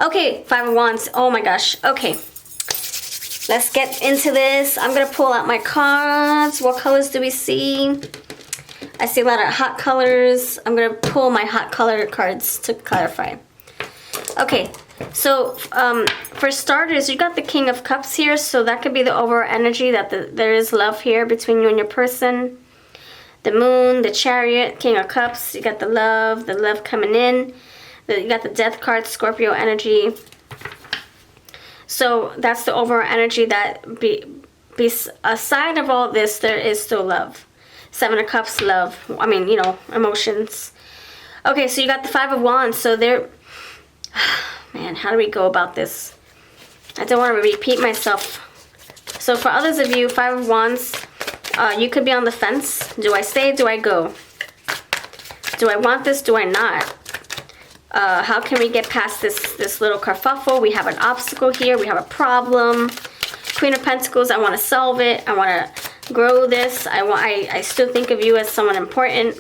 Okay. 5 of Wands. Oh my gosh. Okay. Let's get into this. I'm going to pull out my cards. What colors do we see? I see a lot of hot colors. I'm going to pull my hot color cards to clarify. Okay. So, for starters, you got the King of Cups here. So that could be the overall energy that there is love here between you and your person. The Moon, the Chariot, King of Cups. You got the love coming in. You got the Death card, Scorpio energy. So that's the overall energy that aside of all this, there is still love. 7 of Cups, love. I mean, emotions. Okay, so you got the 5 of Wands. So there, man, how do we go about this? I don't want to repeat myself. So for others of you, 5 of Wands, you could be on the fence. Do I stay? Do I go? Do I want this? Do I not? How can we get past this little kerfuffle? We have an obstacle here. We have a problem. Queen of Pentacles, I want to solve it. I want to grow this. I still think of you as someone important.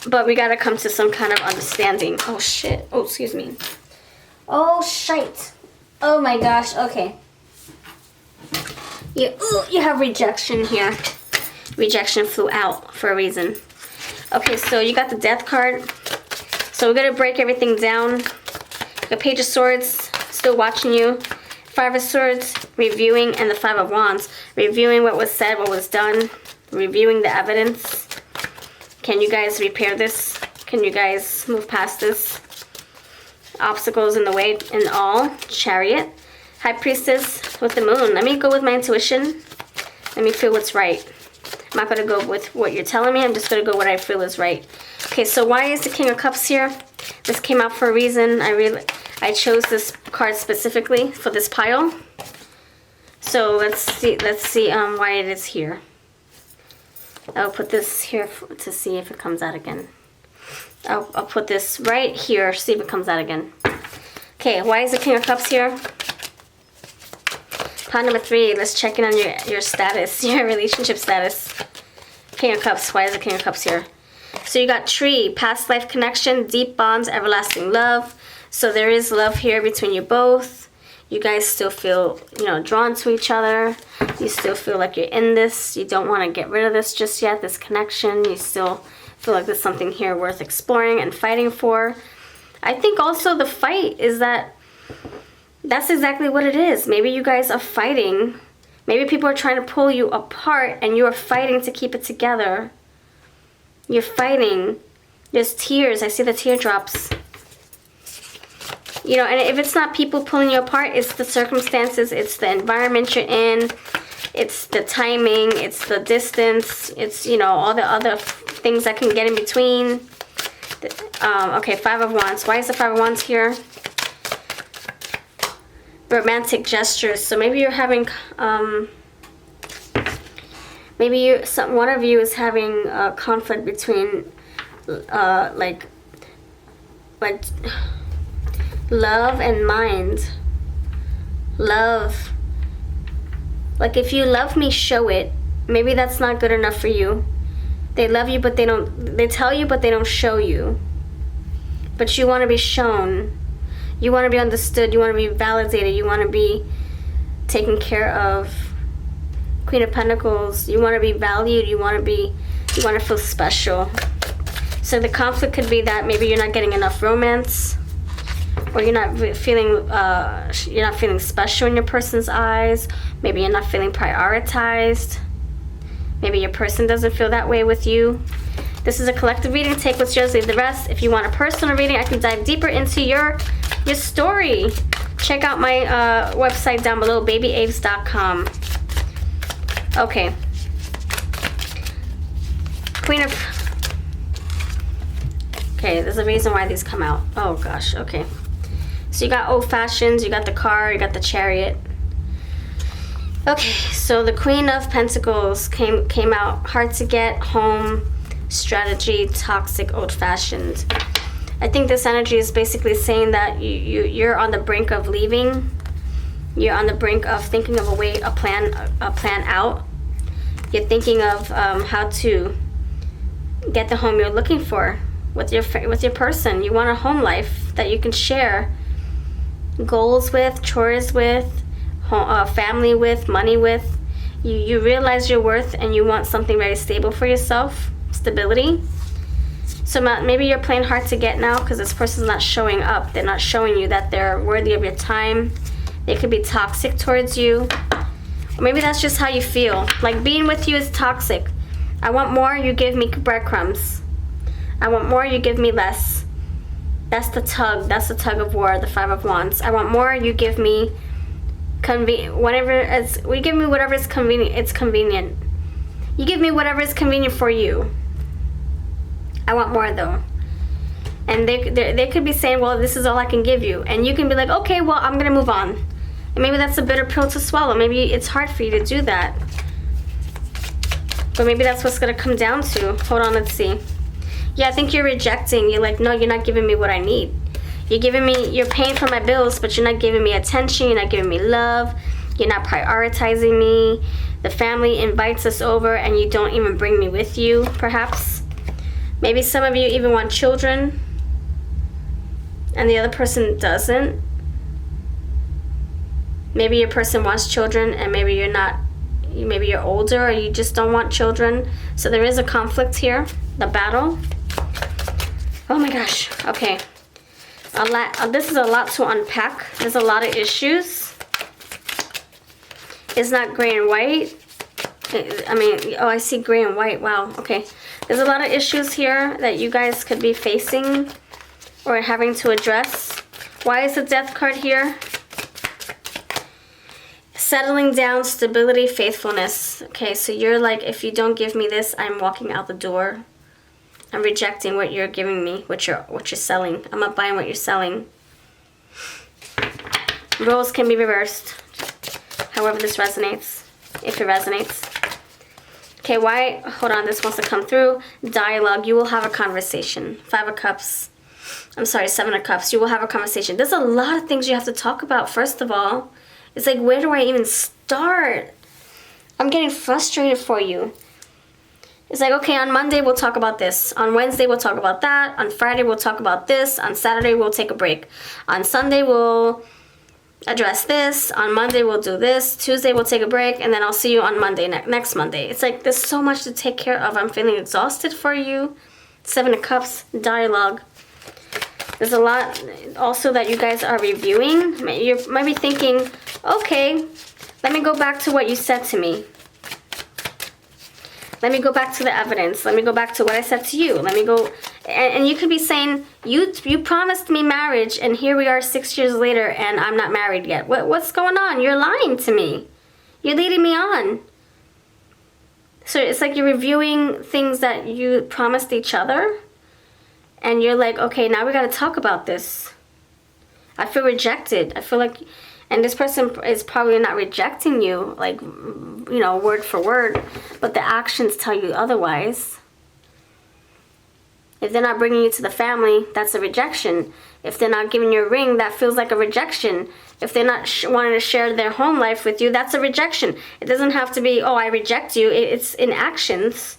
But we got to come to some kind of understanding. Oh, shit. Oh, excuse me. Oh, shite. Oh, my gosh. Okay. You have rejection here. Rejection flew out for a reason. Okay, so you got the Death card. So we're going to break everything down. The Page of Swords, still watching you. 5 of Swords, reviewing, and the 5 of Wands. Reviewing what was said, what was done. Reviewing the evidence. Can you guys repair this? Can you guys move past this? Obstacles in the way and all. Chariot. High Priestess with the Moon. Let me go with my intuition. Let me feel what's right. I'm not going to go with what you're telling me. I'm just going to go what I feel is right. Okay, so why is the King of Cups here? This came out for a reason. I chose this card specifically for this pile. So let's see why it is here. I'll put this here to see if it comes out again. I'll put this right here, see if it comes out again. Okay, why is the King of Cups here? Pile number 3, let's check in on your status, your relationship status. King of Cups, why is the King of Cups here? So you got tree, past life connection, deep bonds, everlasting love. So there is love here between you both. You guys still feel, drawn to each other. You still feel like you're in this. You don't want to get rid of this just yet, this connection. You still feel like there's something here worth exploring and fighting for. I think also the fight is that's exactly what it is. Maybe you guys are fighting. Maybe people are trying to pull you apart and you're fighting to keep it together. You're fighting. There's tears. I see the teardrops. And if it's not people pulling you apart, it's the circumstances, it's the environment you're in, it's the timing, it's the distance, it's, all the other things that can get in between. Okay, 5 of Wands. Why is the 5 of Wands here? Romantic gestures. So maybe you're having, one of you is having a conflict between, like love and mind. Love. Like if you love me, show it. Maybe that's not good enough for you. They love you, but they tell you, but they don't show you. But you want to be shown. You want to be understood. You want to be validated. You want to be taken care of. Queen of Pentacles. You want to be valued. You want to feel special. So the conflict could be that maybe you're not getting enough romance, or you're not feeling special in your person's eyes. Maybe you're not feeling prioritized. Maybe your person doesn't feel that way with you. This is a collective reading. Take what's yours, leave the rest. If you want a personal reading, I can dive deeper into your story. Check out my website down below, babyaves.com. Okay. Okay, there's a reason why these come out. Oh gosh, okay. So you got old fashions, you got the car, you got the chariot. Okay, so the Queen of Pentacles came out. Hard to get, home, strategy, toxic, old fashioned. I think this energy is basically saying that you're on the brink of leaving. You're on the brink of thinking of a plan out. You're thinking of how to get the home you're looking for with your person. You want a home life that you can share goals with, chores with, family with, money with. You realize your worth and you want something very stable for yourself, stability. So maybe you're playing hard to get now because this person's not showing up. They're not showing you that they're worthy of your time. They could be toxic towards you. Or maybe that's just how you feel. Like being with you is toxic. I want more, you give me breadcrumbs. I want more, you give me less. That's the tug of war, the 5 of Wands. I want more, you give me we give me whatever is convenient. It's convenient. You give me whatever is convenient for you. I want more though. And they could be saying, well, this is all I can give you. And you can be like, okay, well, I'm gonna move on. And maybe that's a bitter pill to swallow. Maybe it's hard for you to do that. But maybe that's what's gonna come down to. Hold on, let's see. Yeah, I think you're rejecting. You're like, no, you're not giving me what I need. You're paying for my bills, but you're not giving me attention. You're not giving me love. You're not prioritizing me. The family invites us over and you don't even bring me with you, perhaps. Maybe some of you even want children and the other person doesn't. Maybe your person wants children and maybe you're not. Maybe you're older or you just don't want children. So there is a conflict here, the battle. Oh my gosh, okay. This is a lot to unpack. There's a lot of issues. It's not gray and white. I mean, oh, I see gray and white. Wow, okay. There's a lot of issues here that you guys could be facing or having to address. Why is the Death card here? Settling down, stability, faithfulness. Okay, so you're like, if you don't give me this, I'm walking out the door. I'm rejecting what you're giving me, what you're selling. I'm not buying what you're selling. Roles can be reversed. However this resonates, if it resonates. Okay, why? Hold on, this wants to come through. Dialogue, you will have a conversation. 5 of Cups. I'm sorry, 7 of Cups. You will have a conversation. There's a lot of things you have to talk about, first of all. It's like, where do I even start? I'm getting frustrated for you. It's like, okay, on Monday we'll talk about this. On Wednesday we'll talk about that. On Friday we'll talk about this. On Saturday we'll take a break. On Sunday we'll address this. On Monday we'll do this. Tuesday we'll take a break. And then I'll see you on Monday, next Monday. It's like, there's so much to take care of. I'm feeling exhausted for you. 7 of Cups, dialogue. There's a lot also that you guys are reviewing. You might be thinking, okay, let me go back to what you said to me. Let me go back to the evidence. Let me go back to what I said to you. Let me go, and you could be saying, you promised me marriage, and here we are 6 years later, and I'm not married yet. What's going on? You're lying to me. You're leading me on. So it's like you're reviewing things that you promised each other, and you're like, okay, now we got to talk about this. I feel rejected. I feel like, and this person is probably not rejecting you, like, you know, word for word, but the actions tell you otherwise. If they're not bringing you to the family, that's a rejection. If they're not giving you a ring, that feels like a rejection. If they're not wanting to share their home life with you, that's a rejection. It doesn't have to be, oh, I reject you. It's in actions.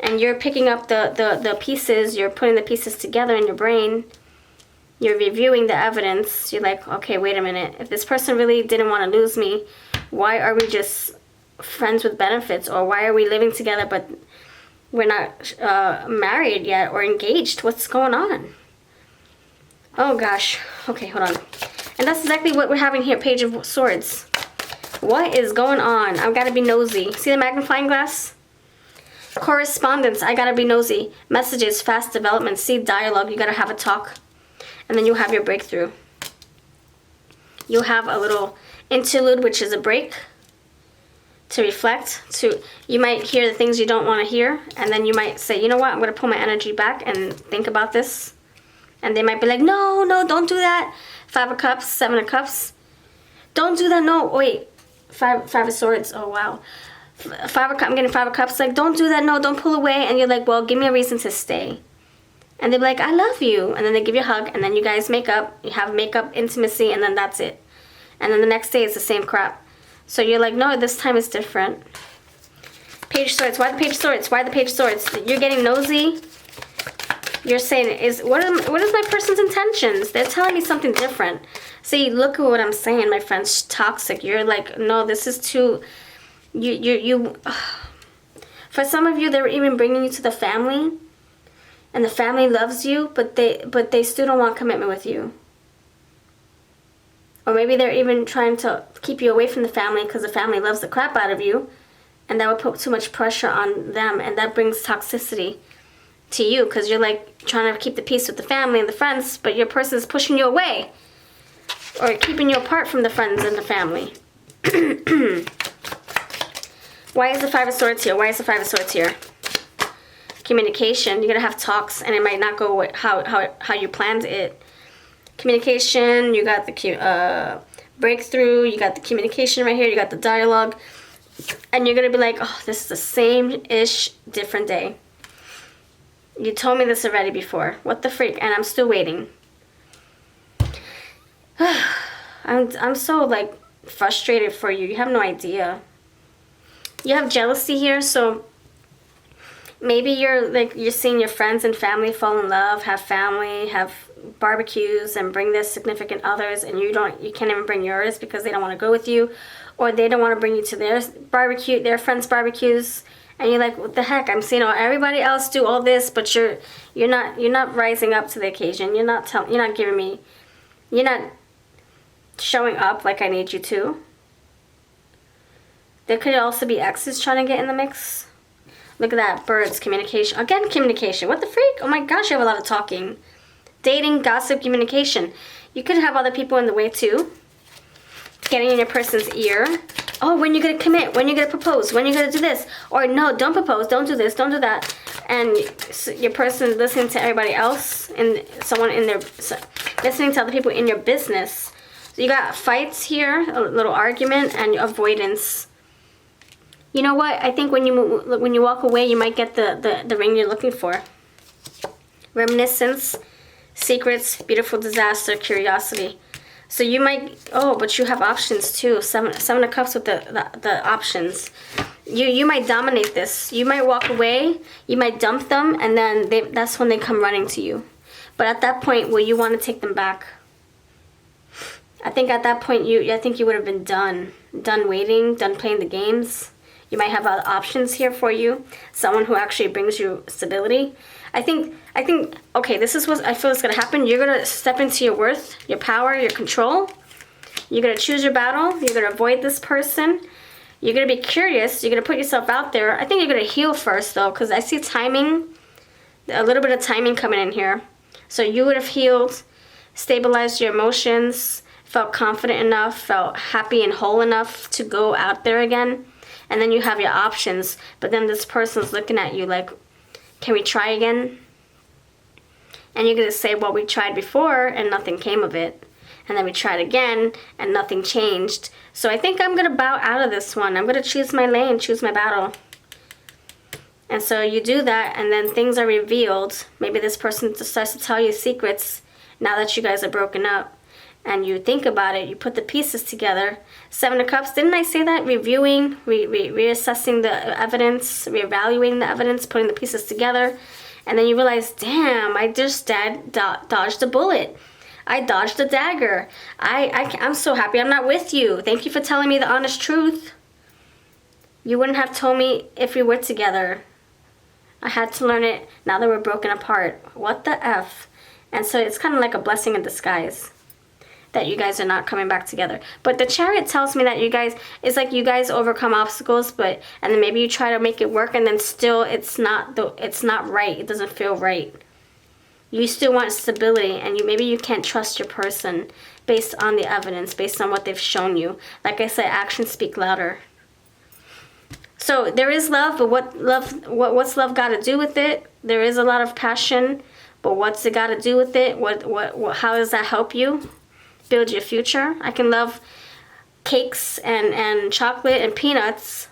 And you're picking up the pieces, you're putting the pieces together in your brain. You're reviewing the evidence. You're like, okay, wait a minute. If this person really didn't want to lose me, why are we just friends with benefits? Or why are we living together but we're not married yet or engaged? What's going on? Oh gosh. Okay, hold on. And that's exactly what we're having here, Page of Swords. What is going on? I've got to be nosy. See the magnifying glass? Correspondence, I got to be nosy. Messages, fast development. See dialogue, you got to have a talk. And then you'll have your breakthrough. You'll have a little interlude, which is a break to reflect. You might hear the things you don't want to hear, and then you might say, you know what, I'm going to pull my energy back and think about this. And they might be like, no, don't do that. 5 of Cups, 7 of Cups. Don't do that, no. Wait, 5 of Swords, oh wow. 5 of Cups, I'm getting 5 of Cups. Like, don't do that, no, don't pull away. And you're like, well, give me a reason to stay. And they'll be like, I love you. And then they give you a hug, and then you guys make up. You have makeup, intimacy, and then that's it. And then the next day it's the same crap. So you're like, no, this time is different. Page of Swords. Why the Page of Swords? Why the Page of Swords? You're getting nosy. You're saying, what is my person's intentions? They're telling me something different. See, look at what I'm saying, my friends. Toxic. You're like, no, this is too... You. For some of you, they're even bringing you to the family. And the family loves you, but they still don't want commitment with you. Or maybe they're even trying to keep you away from the family because the family loves the crap out of you. And that would put too much pressure on them. And that brings toxicity to you because you're like trying to keep the peace with the family and the friends, but your person is pushing you away. Or keeping you apart from the friends and the family. Why is the 5 of Swords here? Why is the 5 of Swords here? Communication. You're gonna have talks, and it might not go how you planned it. Communication. You got the breakthrough. You got the communication right here. You got the dialogue, and you're gonna be like, oh, this is the same-ish, different day. You told me this already before. What the freak? And I'm still waiting. I'm so like frustrated for you. You have no idea. You have jealousy here, so. Maybe you're seeing your friends and family fall in love, have family, have barbecues, and bring their significant others, and you can't even bring yours because they don't want to go with you, or they don't want to bring you to their barbecue, their friends' barbecues, and you're like, what the heck? I'm seeing everybody else do all this, but you're not rising up to the occasion. You're not showing up like I need you to. There could also be exes trying to get in the mix. Look at that. Birds, communication. Again, communication. What the freak? Oh my gosh, you have a lot of talking. Dating, gossip, communication. You could have other people in the way too. Getting in your person's ear. Oh, when you gonna commit? When you gonna propose? When you gonna do this? Or no, don't propose. Don't do this. Don't do that. And your person listening to everybody else and someone in their listening to other people in your business. So you got fights here, a little argument, and avoidance. You know what? I think when you walk away, you might get the ring you're looking for. Reminiscence, secrets, beautiful disaster, curiosity. So you might, oh, but you have options too. Seven of Cups with the options. You might dominate this. You might walk away, you might dump them, and then that's when they come running to you. But at that point, will you want to take them back? I think at that point, I think you would have been done waiting, done playing the games. You might have other options here for you. Someone who actually brings you stability. I think, okay, this is what I feel is going to happen. You're going to step into your worth, your power, your control. You're going to choose your battle. You're going to avoid this person. You're going to be curious. You're going to put yourself out there. I think you're going to heal first, though, because I see timing, a little bit of timing coming in here. So you would have healed, stabilized your emotions, felt confident enough, felt happy and whole enough to go out there again. And then you have your options. But then this person's looking at you like, can we try again? And you're going to say, well, we tried before and nothing came of it. And then we tried again and nothing changed. So I think I'm going to bow out of this one. I'm going to choose my lane, choose my battle. And so you do that and then things are revealed. Maybe this person starts to tell you secrets now that you guys are broken up. And you think about it, you put the pieces together. Seven of Cups, didn't I say that? Reviewing, reassessing the evidence, reevaluating the evidence, putting the pieces together. And then you realize, damn, I just dodged a bullet. I dodged a dagger. I'm so happy I'm not with you. Thank you for telling me the honest truth. You wouldn't have told me if we were together. I had to learn it now that we're broken apart. What the F? And so it's kind of like a blessing in disguise that you guys are not coming back together. But the Chariot tells me that you guys, it's like you guys overcome obstacles, and then maybe you try to make it work, and then still it's not right. It doesn't feel right. You still want stability, and maybe you can't trust your person based on the evidence, based on what they've shown you. Like I said, actions speak louder. So there is love, but what's love got to do with it? There is a lot of passion, but what's it got to do with it? How does that help you build your future? I can love cakes and chocolate and peanuts.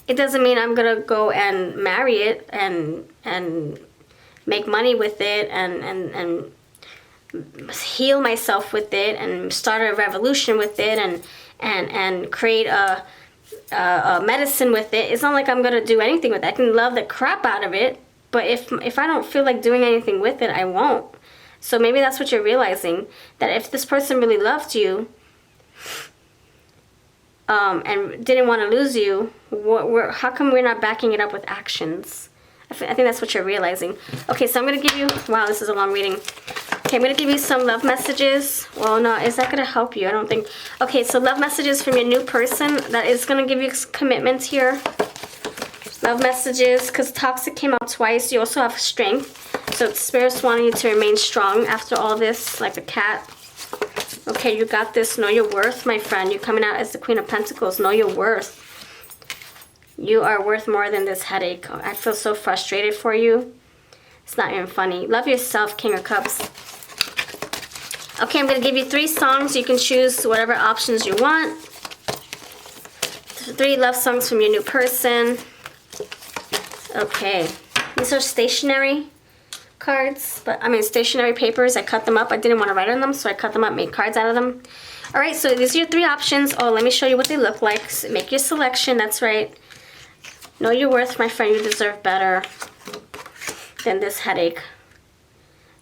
It doesn't mean I'm gonna go and marry it and make money with it and heal myself with it and start a revolution with it and create a medicine with it. It's not like I'm gonna do anything with it. I can love the crap out of it, but if I don't feel like doing anything with it, I won't. So maybe that's what you're realizing, that if this person really loved you and didn't want to lose you, how come we're not backing it up with actions? I think that's what you're realizing. Okay, so I'm going to give you, wow, this is a long reading. Okay, I'm going to give you some love messages. Well, no, is that going to help you? I don't think. Okay, so love messages from your new person. That is going to give you commitment here. Love messages, because toxic came out twice. You also have strength. So Spirit's wanting you to remain strong after all this, like a cat. Okay, you got this. Know your worth, my friend. You're coming out as the Queen of Pentacles. Know your worth. You are worth more than this headache. I feel so frustrated for you. It's not even funny. Love yourself, King of Cups. Okay, I'm going to give you 3 songs. You can choose whatever options you want. 3 love songs from your new person. Okay. These are stationery cards, stationery papers. I cut them up. I didn't want to write on them, so I cut them up, made cards out of them. All right, so these are your 3 options. Oh, let me show you what they look like. So make your selection. That's right. Know your worth, my friend. You deserve better than this headache.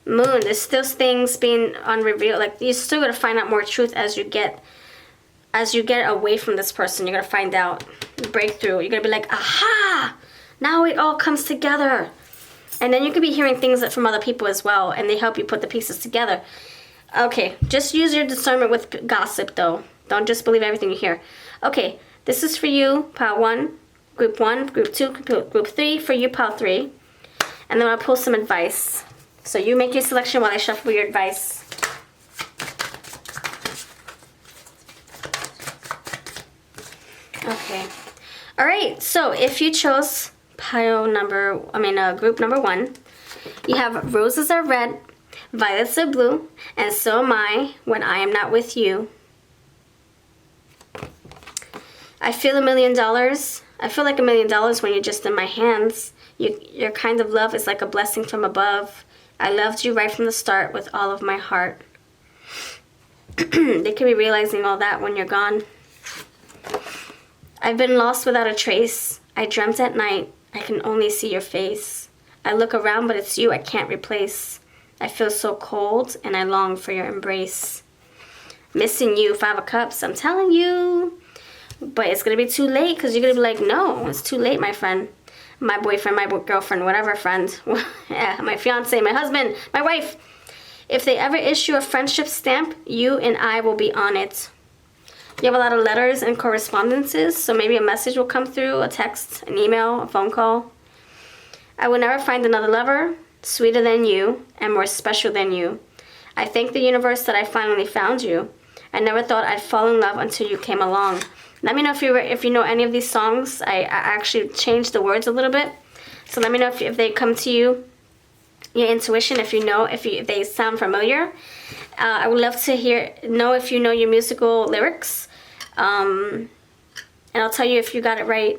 Moon, there's still things being unrevealed. Like, you're still going to find out more truth as you get away from this person. You're going to find out breakthrough. You're going to be like, aha! Now it all comes together. And then you could be hearing things from other people as well, and they help you put the pieces together. Okay, just use your discernment with gossip, though. Don't just believe everything you hear. Okay, this is for you, pile 1, group 2, group 3, for you, pile 3. And then I'll pull some advice. So you make your selection while I shuffle your advice. Okay. All right, so if you chose group number 1, you have roses are red, violets are blue, and so am I when I am not with you. I feel $1 million. I feel like $1 million when you're just in my hands. Your kind of love is like a blessing from above. I loved you right from the start with all of my heart. They could be realizing all that when you're gone. I've been lost without a trace. I dreamt at night. I can only see your face. I look around, but it's you I can't replace. I feel so cold, and I long for your embrace. Missing you, 5 of Cups, I'm telling you. But it's going to be too late, because you're going to be like, no, it's too late, my friend. My boyfriend, my girlfriend, whatever friend. Yeah, my fiance, my husband, my wife. If they ever issue a friendship stamp, you and I will be on it. You have a lot of letters and correspondences, so maybe a message will come through, a text, an email, a phone call. I will never find another lover sweeter than you and more special than you. I thank the universe that I finally found you. I never thought I'd fall in love until you came along. Let me know if you know any of these songs. I actually changed the words a little bit. So let me know if they come to you, your intuition, if they sound familiar. I would love to know if you know your musical lyrics. And I'll tell you if you got it right.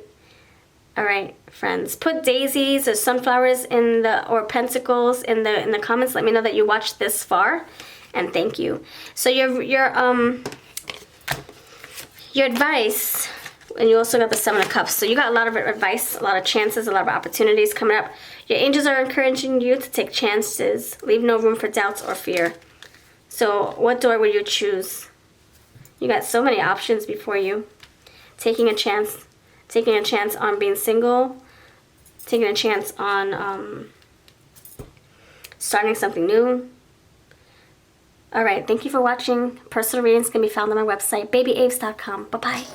All right, friends. Put daisies or sunflowers or pentacles in the comments. Let me know that you watched this far, and thank you. So your advice, and you also got the 7 of Cups. So you got a lot of advice, a lot of chances, a lot of opportunities coming up. Your angels are encouraging you to take chances. Leave no room for doubts or fear. So what door will you choose? You got so many options before you. Taking a chance on being single, taking a chance on starting something new. All right, thank you for watching. Personal readings can be found on my website, babyaves.com. Bye-bye.